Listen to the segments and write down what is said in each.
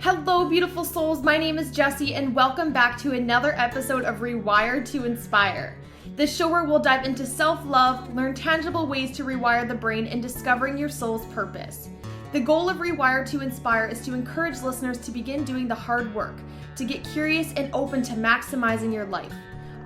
Hello, beautiful souls. My name is Jessie, and welcome back to another episode of Rewire to Inspire. This show where we'll dive into self-love, learn tangible ways to rewire the brain, and discovering your soul's purpose. The goal of Rewire to Inspire is to encourage listeners to begin doing the hard work, to get curious and open to maximizing your life.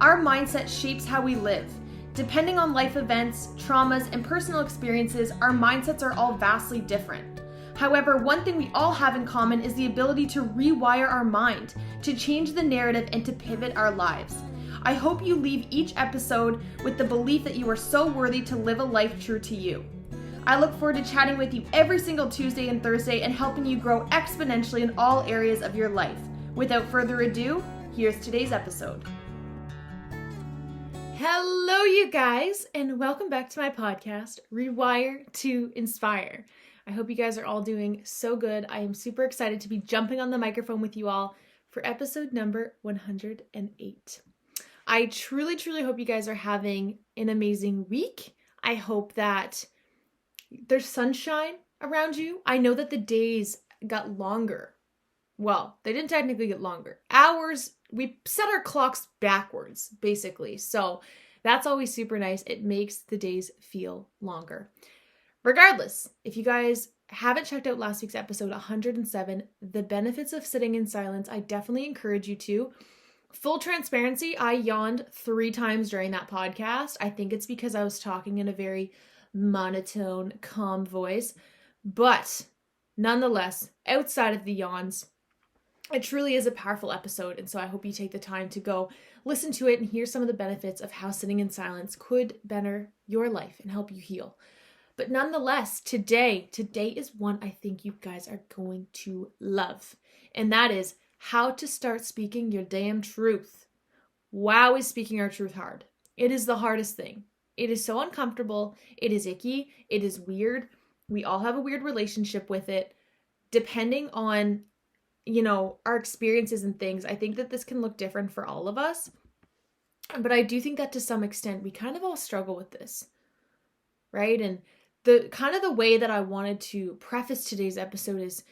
Our mindset shapes how we live. Depending on life events, traumas, and personal experiences, our mindsets are all vastly different. However, one thing we all have in common is the ability to rewire our mind, to change the narrative, and to pivot our lives. I hope you leave each episode with the belief that you are so worthy to live a life true to you. I look forward to chatting with you every single Tuesday and Thursday and helping you grow exponentially in all areas of your life. Without further ado, here's today's episode. Hello, you guys, and welcome back to my podcast, Rewire to Inspire. I hope you guys are all doing so good. I am super excited to be jumping on the microphone with you all for episode number 108. I truly hope you guys are having an amazing week. I hope that there's sunshine around you. I know that the days got longer. Well, they didn't technically get longer. Hours, we set our clocks backwards, basically. So that's always super nice. It makes the days feel longer. Regardless, if you guys haven't checked out last week's episode 107, The Benefits of Sitting in Silence, I definitely encourage you to. Full transparency, I yawned 3 times during that podcast. I think it's because I was talking in a very monotone, calm voice. But nonetheless, outside of the yawns, it truly is a powerful episode. And so I hope you take the time to go listen to it and hear some of the benefits of how sitting in silence could better your life and help you heal. But nonetheless, today is one I think you guys are going to love. And that is how to start speaking your damn truth. Wow, is speaking our truth hard. It is the hardest thing. It is so uncomfortable. It is icky. It is weird. We all have a weird relationship with it. Depending on, our experiences and things, I think that this can look different for all of us. But I do think that to some extent, we kind of all struggle with this, right? And the kind of the way that I wanted to preface today's episode is,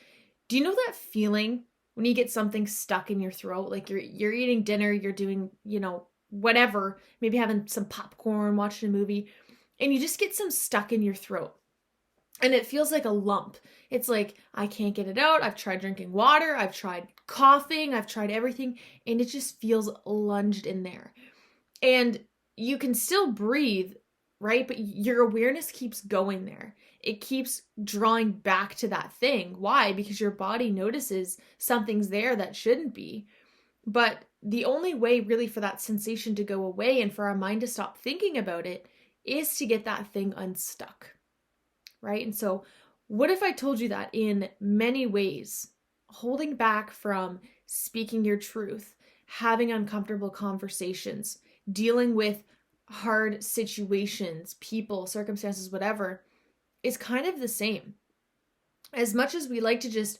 do you know that feeling when you get something stuck in your throat? Like you're eating dinner, you're doing, whatever, maybe having some popcorn, watching a movie, and you just get some stuck in your throat. And it feels like a lump. It's like, I can't get it out. I've tried drinking water. I've tried coughing. I've tried everything. And it just feels lunged in there. And you can still breathe, right? But your awareness keeps going there. It keeps drawing back to that thing. Why? Because your body notices something's there that shouldn't be. But the only way really for that sensation to go away and for our mind to stop thinking about it is to get that thing unstuck, right? And so what if I told you that in many ways, holding back from speaking your truth, having uncomfortable conversations, dealing with hard situations, people, circumstances, whatever, is kind of the same. As much as we like to just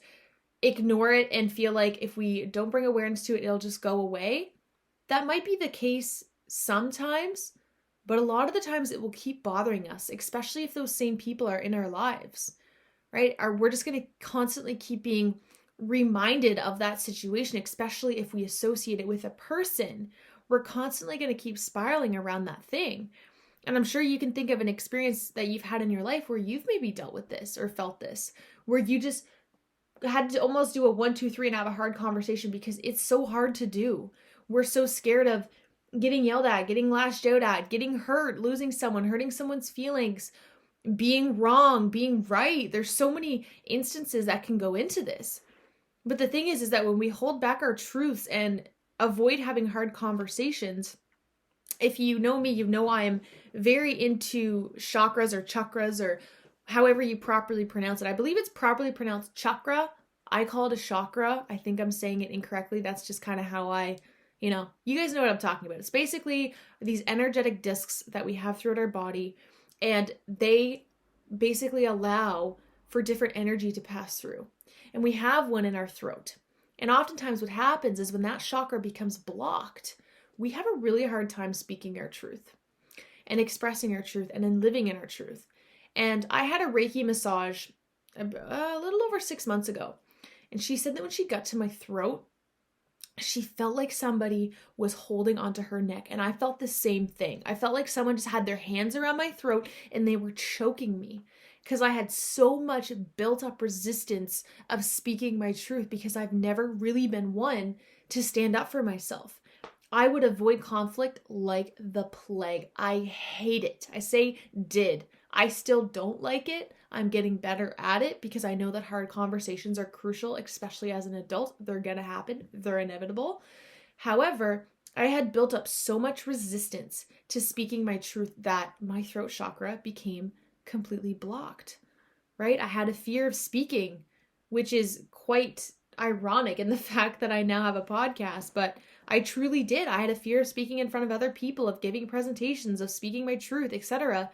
ignore it and feel like if we don't bring awareness to it, it'll just go away. That might be the case sometimes, but a lot of the times it will keep bothering us, especially if those same people are in our lives, right? Or we're just going to constantly keep being reminded of that situation, especially if we associate it with a person. We're constantly going to keep spiraling around that thing. And I'm sure you can think of an experience that you've had in your life where you've maybe dealt with this or felt this, where you just had to almost do a 1, 2, 3 and have a hard conversation because it's so hard to do. We're so scared of getting yelled at, getting lashed out at, getting hurt, losing someone, hurting someone's feelings, being wrong, being right. There's so many instances that can go into this. But the thing is that when we hold back our truths and avoid having hard conversations, if you know me, you know I am very into chakras or however you properly pronounce it. I believe it's properly pronounced chakra. I call it a chakra. I think I'm saying it incorrectly. That's just kind of how you guys know what I'm talking about. It's basically these energetic discs that we have throughout our body, and they basically allow for different energy to pass through. And we have one in our throat. And oftentimes what happens is when that chakra becomes blocked, we have a really hard time speaking our truth and expressing our truth and then living in our truth. And I had a Reiki massage a little over 6 months ago. And she said that when she got to my throat, she felt like somebody was holding onto her neck. And I felt the same thing. I felt like someone just had their hands around my throat and they were choking me because I had so much built up resistance of speaking my truth because I've never really been one to stand up for myself. I would avoid conflict like the plague. I hate it. I say did. I still don't like it. I'm getting better at it because I know that hard conversations are crucial, especially as an adult. They're going to happen. They're inevitable. However, I had built up so much resistance to speaking my truth that my throat chakra became completely blocked, right? I had a fear of speaking, which is quite ironic in the fact that I now have a podcast, but I truly did. I had a fear of speaking in front of other people, of giving presentations, of speaking my truth, etc.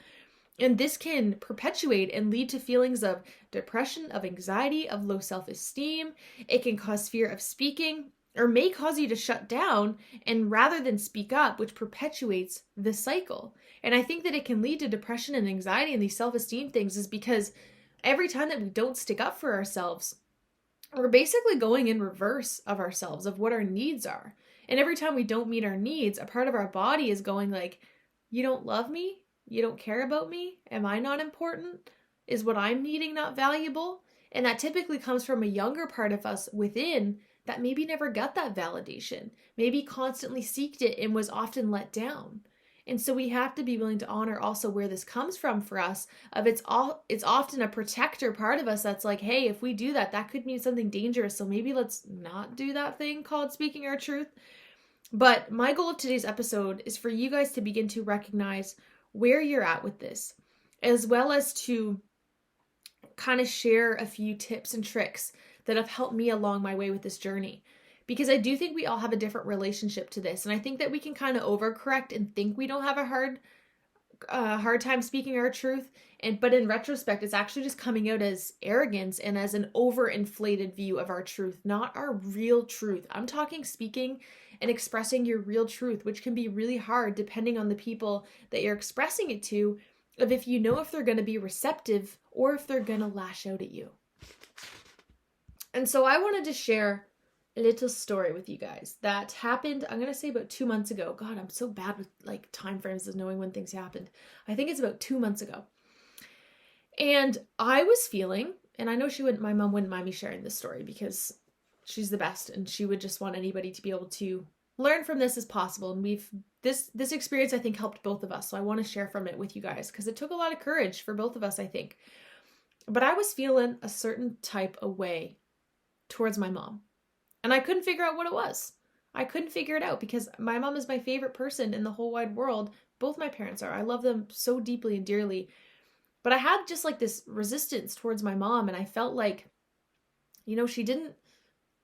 And this can perpetuate and lead to feelings of depression, of anxiety, of low self-esteem. It can cause fear of speaking or may cause you to shut down and rather than speak up, which perpetuates the cycle. And I think that it can lead to depression and anxiety and these self-esteem things is because every time that we don't stick up for ourselves, we're basically going in reverse of ourselves, of what our needs are. And every time we don't meet our needs, a part of our body is going like, you don't love me? You don't care about me? Am I not important? Is what I'm needing not valuable? And that typically comes from a younger part of us within that maybe never got that validation, maybe constantly seeked it and was often let down. And so we have to be willing to honor also where this comes from for us, of it's often a protector part of us that's like, hey, if we do that, that could mean something dangerous. So maybe let's not do that thing called speaking our truth. But my goal of today's episode is for you guys to begin to recognize where you're at with this, as well as to kind of share a few tips and tricks that have helped me along my way with this journey. Because I do think we all have a different relationship to this. And I think that we can kind of overcorrect and think we don't have a hard time speaking our truth. But in retrospect, it's actually just coming out as arrogance and as an overinflated view of our truth, not our real truth. I'm talking speaking and expressing your real truth, which can be really hard depending on the people that you're expressing it to, of if you know if they're going to be receptive or if they're going to lash out at you. And so I wanted to share a little story with you guys that happened, I'm going to say about 2 months ago. God, I'm so bad with like time frames of knowing when things happened. I think it's about 2 months ago. And I was feeling, and I know my mom wouldn't mind me sharing this story because she's the best and she would just want anybody to be able to learn from this as possible. And this experience, I think, helped both of us. So I want to share from it with you guys because it took a lot of courage for both of us, I think. But I was feeling a certain type of way towards my mom. And I couldn't figure out what it was. I couldn't figure it out because my mom is my favorite person in the whole wide world. Both my parents are. I love them so deeply and dearly. But I had just like this resistance towards my mom. And I felt like, she didn't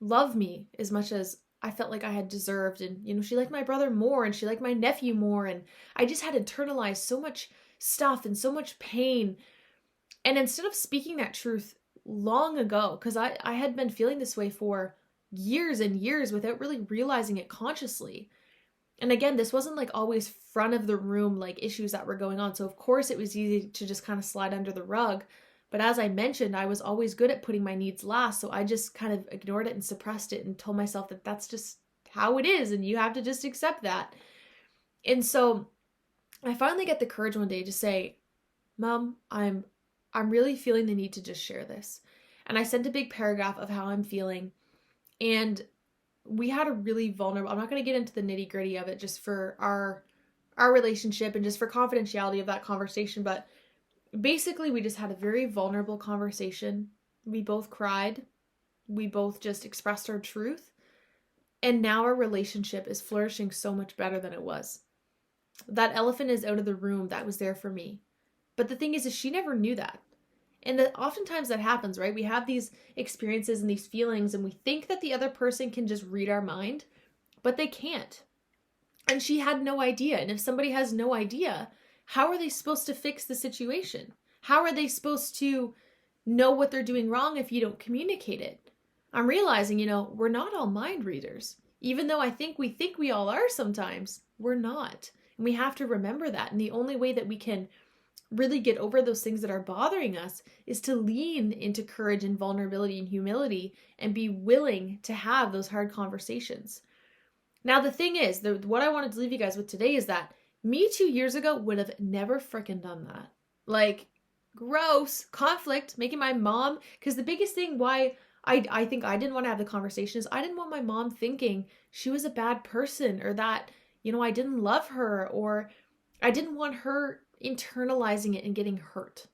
love me as much as I felt like I had deserved. And, she liked my brother more and she liked my nephew more. And I just had internalized so much stuff and so much pain. And instead of speaking that truth long ago, because I had been feeling this way for years and years without really realizing it consciously. And again, this wasn't like always front of the room, like issues that were going on. So of course it was easy to just kind of slide under the rug. But as I mentioned, I was always good at putting my needs last. So I just kind of ignored it and suppressed it and told myself that that's just how it is. And you have to just accept that. And so I finally get the courage one day to say, Mom, I'm really feeling the need to just share this. And I sent a big paragraph of how I'm feeling. And we had a really vulnerable, I'm not going to get into the nitty gritty of it just for our relationship and just for confidentiality of that conversation. But basically we just had a very vulnerable conversation. We both cried. We both just expressed our truth. And now our relationship is flourishing so much better than it was. That elephant is out of the room that was there for me. But the thing is she never knew that. And that oftentimes that happens, right? We have these experiences and these feelings and we think that the other person can just read our mind, but they can't. And she had no idea. And if somebody has no idea, how are they supposed to fix the situation? How are they supposed to know what they're doing wrong if you don't communicate it? I'm realizing, we're not all mind readers. Even though we think we all are sometimes, we're not. And we have to remember that. And the only way that we can really get over those things that are bothering us is to lean into courage and vulnerability and humility and be willing to have those hard conversations. Now, the thing is, what I wanted to leave you guys with today is that me 2 years ago would have never freaking done that. Like, gross conflict, making my mom, because the biggest thing why I think I didn't want to have the conversation is I didn't want my mom thinking she was a bad person or that, I didn't love her, or I didn't want her internalizing it and getting hurt.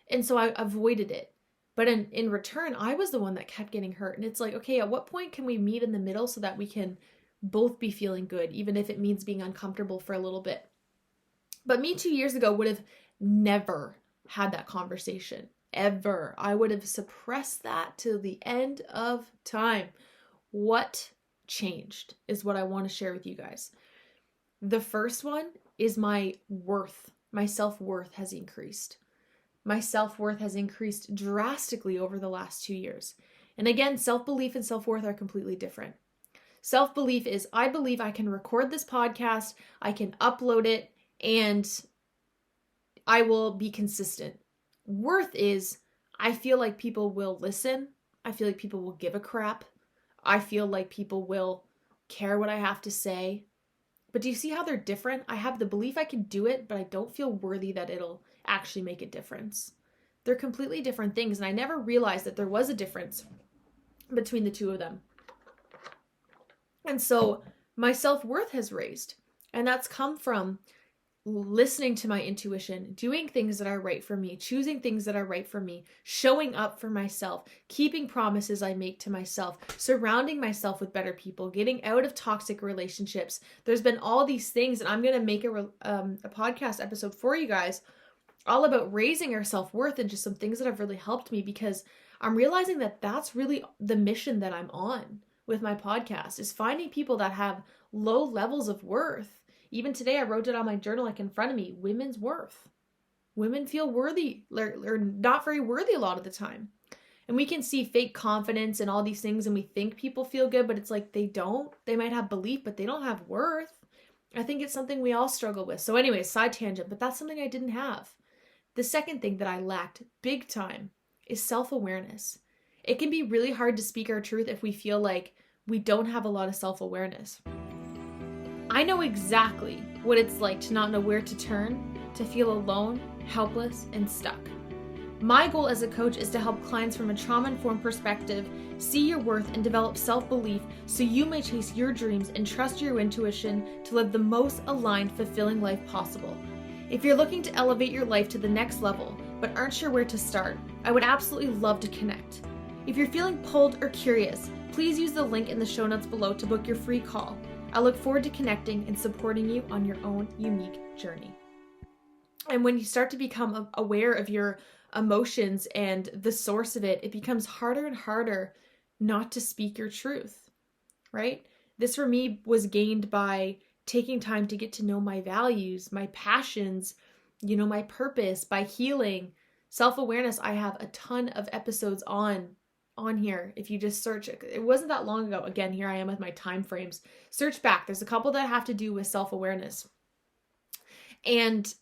And so I avoided it. But in return, I was the one that kept getting hurt. And it's like, okay, at what point can we meet in the middle so that we can both be feeling good, even if it means being uncomfortable for a little bit? But me 2 years ago would have never had that conversation, ever. I would have suppressed that till the end of time. What changed is what I want to share with you guys. The first one is my worth. My self-worth has increased. My self-worth has increased drastically over the last 2 years. And again, self-belief and self-worth are completely different. Self-belief is, I believe I can record this podcast, I can upload it, and I will be consistent. Worth is, I feel like people will listen. I feel like people will give a crap. I feel like people will care what I have to say. But do you see how they're different? I have the belief I can do it, but I don't feel worthy that it'll actually make a difference. They're completely different things, and I never realized that there was a difference between the two of them. And so my self-worth has raised, and that's come from listening to my intuition, doing things that are right for me, choosing things that are right for me, showing up for myself, keeping promises I make to myself, surrounding myself with better people, getting out of toxic relationships. There's been all these things, and I'm going to make a podcast episode for you guys all about raising our self-worth and just some things that have really helped me, because I'm realizing that that's really the mission that I'm on with my podcast, is finding people that have low levels of worth. Even today, I wrote it on my journal like in front of me, women's worth. Women feel worthy, or not very worthy a lot of the time. And we can see fake confidence and all these things, and we think people feel good, but it's like they don't. They might have belief, but they don't have worth. I think it's something we all struggle with. So anyways, side tangent, but that's something I didn't have. The second thing that I lacked big time is self-awareness. It can be really hard to speak our truth if we feel like we don't have a lot of self-awareness. I know exactly what it's like to not know where to turn, to feel alone, helpless, and stuck. My goal as a coach is to help clients from a trauma-informed perspective see your worth and develop self-belief so you may chase your dreams and trust your intuition to live the most aligned, fulfilling life possible. If you're looking to elevate your life to the next level but aren't sure where to start, I would absolutely love to connect. If you're feeling pulled or curious, please use the link in the show notes below to book your free call. I look forward to connecting and supporting you on your own unique journey. And when you start to become aware of your emotions and the source of it, it becomes harder and harder not to speak your truth, right? This for me was gained by taking time to get to know my values, my passions, my purpose, by healing. Self-awareness, I have a ton of episodes on here. If you just search it wasn't that long ago. Again, here I am with my time frames. Search back. There's a couple that have to do with self-awareness. And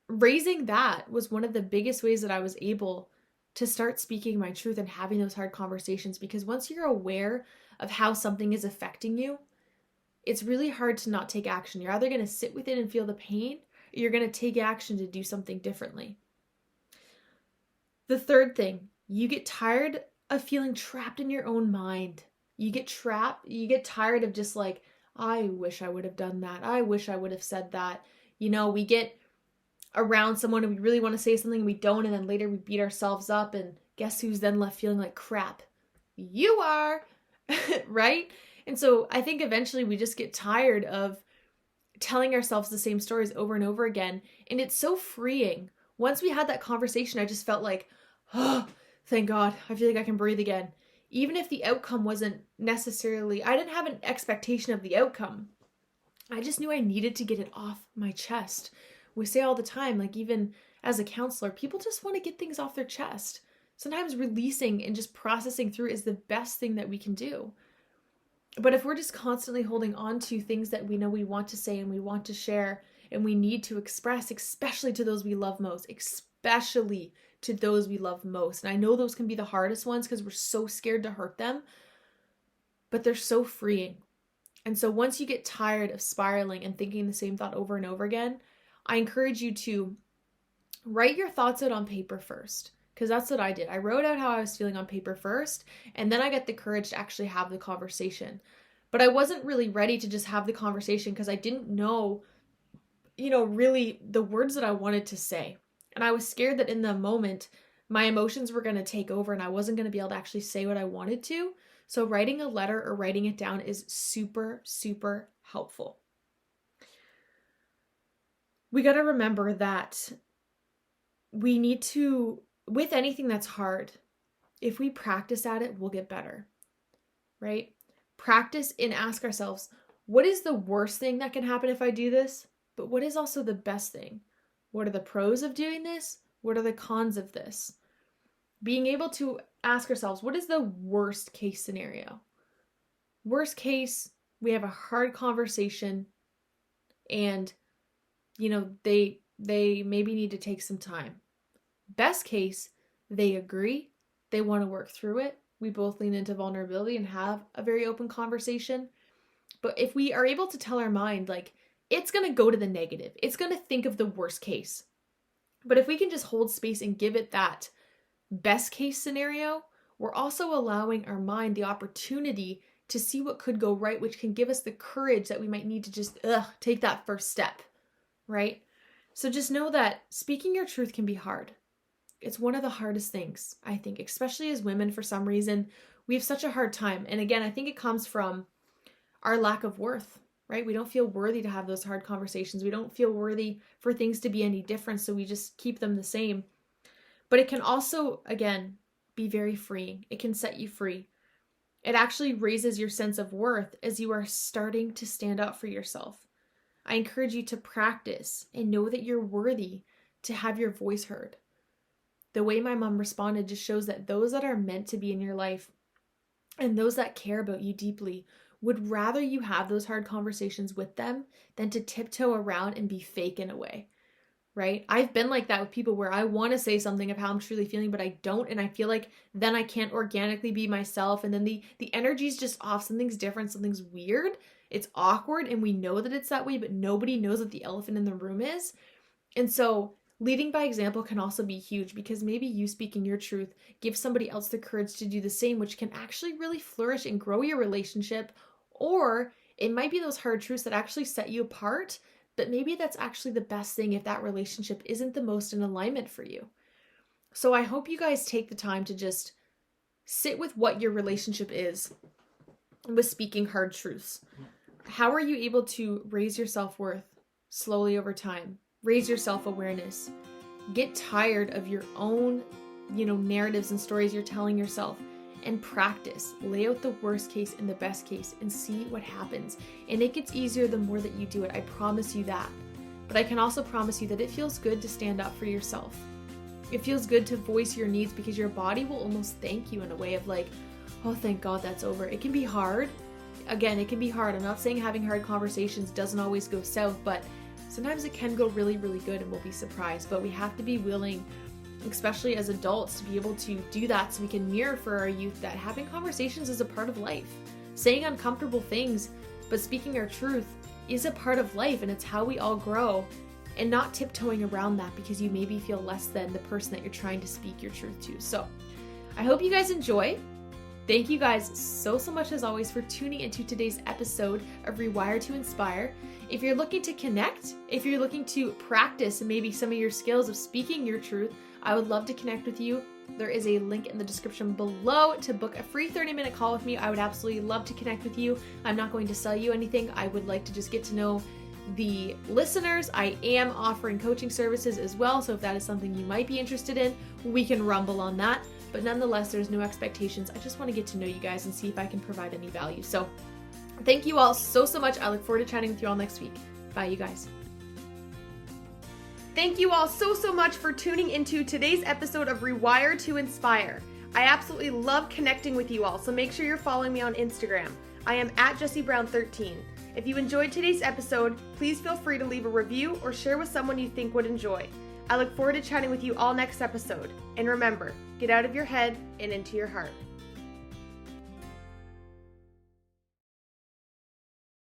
raising that was one of the biggest ways that I was able to start speaking my truth and having those hard conversations, because once you're aware of how something is affecting you, it's really hard to not take action. You're either going to sit with it and feel the pain, or you're going to take action to do something differently. The third thing, you get tired of feeling trapped in your own mind. You get tired of just like, I wish I would have done that. I wish I would have said that. We get around someone and we really want to say something and we don't, and then later we beat ourselves up, and guess who's then left feeling like crap? You are, right? And so I think eventually we just get tired of telling ourselves the same stories over and over again. And it's so freeing. Once we had that conversation, I just felt like, oh, thank God, I feel like I can breathe again. Even if the outcome wasn't necessarily, I didn't have an expectation of the outcome. I just knew I needed to get it off my chest. We say all the time, like even as a counselor, people just want to get things off their chest. Sometimes releasing and just processing through is the best thing that we can do. But if we're just constantly holding on to things that we know we want to say and we want to share, and we need to express, especially to those we love most, especially to those we love most. And I know those can be the hardest ones because we're so scared to hurt them, but they're so freeing. And so once you get tired of spiraling and thinking the same thought over and over again, I encourage you to write your thoughts out on paper first, because that's what I did. I wrote out how I was feeling on paper first, and then I got the courage to actually have the conversation. But I wasn't really ready to just have the conversation because I didn't know, really the words that I wanted to say. And I was scared that in the moment, my emotions were going to take over and I wasn't going to be able to actually say what I wanted to. So writing a letter or writing it down is super, super helpful. We got to remember that we need to, with anything that's hard, if we practice at it, we'll get better, right? Practice and ask ourselves, what is the worst thing that can happen if I do this? But what is also the best thing? What are the pros of doing this? What are the cons of this? Being able to ask ourselves, what is the worst case scenario? Worst case, we have a hard conversation and, they maybe need to take some time. Best case, they agree. They want to work through it. We both lean into vulnerability and have a very open conversation. But if we are able to tell our mind, it's going to go to the negative. It's going to think of the worst case. But if we can just hold space and give it that best case scenario, we're also allowing our mind the opportunity to see what could go right, which can give us the courage that we might need to just take that first step, right? So just know that speaking your truth can be hard. It's one of the hardest things, I think, especially as women. For some reason, we have such a hard time. And again, I think it comes from our lack of worth, right? We don't feel worthy to have those hard conversations. We don't feel worthy for things to be any different, so we just keep them the same. But it can also, again, be very freeing. It can set you free. It actually raises your sense of worth as you are starting to stand up for yourself. I encourage you to practice and know that you're worthy to have your voice heard. The way my mom responded just shows that those that are meant to be in your life and those that care about you deeply would rather you have those hard conversations with them than to tiptoe around and be fake in a way, right? I've been like that with people where I want to say something of how I'm truly feeling, but I don't. And I feel like then I can't organically be myself. And then the energy's just off. Something's different. Something's weird. It's awkward. And we know that it's that way, but nobody knows what the elephant in the room is. And so leading by example can also be huge, because maybe you speaking your truth gives somebody else the courage to do the same, which can actually really flourish and grow your relationship. Or it might be those hard truths that actually set you apart, but maybe that's actually the best thing if that relationship isn't the most in alignment for you. So I hope you guys take the time to just sit with what your relationship is with speaking hard truths. How are you able to raise your self-worth slowly over time? Raise your self-awareness. Get tired of your own, narratives and stories you're telling yourself, and practice. Lay out the worst case and the best case and see what happens. And it gets easier the more that you do it. I promise you that. But I can also promise you that it feels good to stand up for yourself. It feels good to voice your needs, because your body will almost thank you in a way of oh, thank God that's over. It can be hard. Again, it can be hard. I'm not saying having hard conversations doesn't always go south, but sometimes it can go really, really good and we'll be surprised. But we have to be willing, especially as adults, to be able to do that so we can mirror for our youth that having conversations is a part of life. Saying uncomfortable things, but speaking our truth is a part of life, and it's how we all grow, and not tiptoeing around that because you maybe feel less than the person that you're trying to speak your truth to. So I hope you guys enjoy. Thank you guys so much as always for tuning into today's episode of Rewire to Inspire. If you're looking to connect, if you're looking to practice maybe some of your skills of speaking your truth, I would love to connect with you. There is a link in the description below to book a free 30-minute call with me. I would absolutely love to connect with you. I'm not going to sell you anything. I would like to just get to know the listeners. I am offering coaching services as well, so if that is something you might be interested in, we can rumble on that. But nonetheless, there's no expectations. I just want to get to know you guys and see if I can provide any value. So thank you all so much. I look forward to chatting with you all next week. Bye, you guys. Thank you all so much for tuning into today's episode of Rewire to Inspire. I absolutely love connecting with you all, so make sure you're following me on Instagram. I am at Jessie Brown 13. If you enjoyed today's episode, please feel free to leave a review or share with someone you think would enjoy. I look forward to chatting with you all next episode. And remember, get out of your head and into your heart.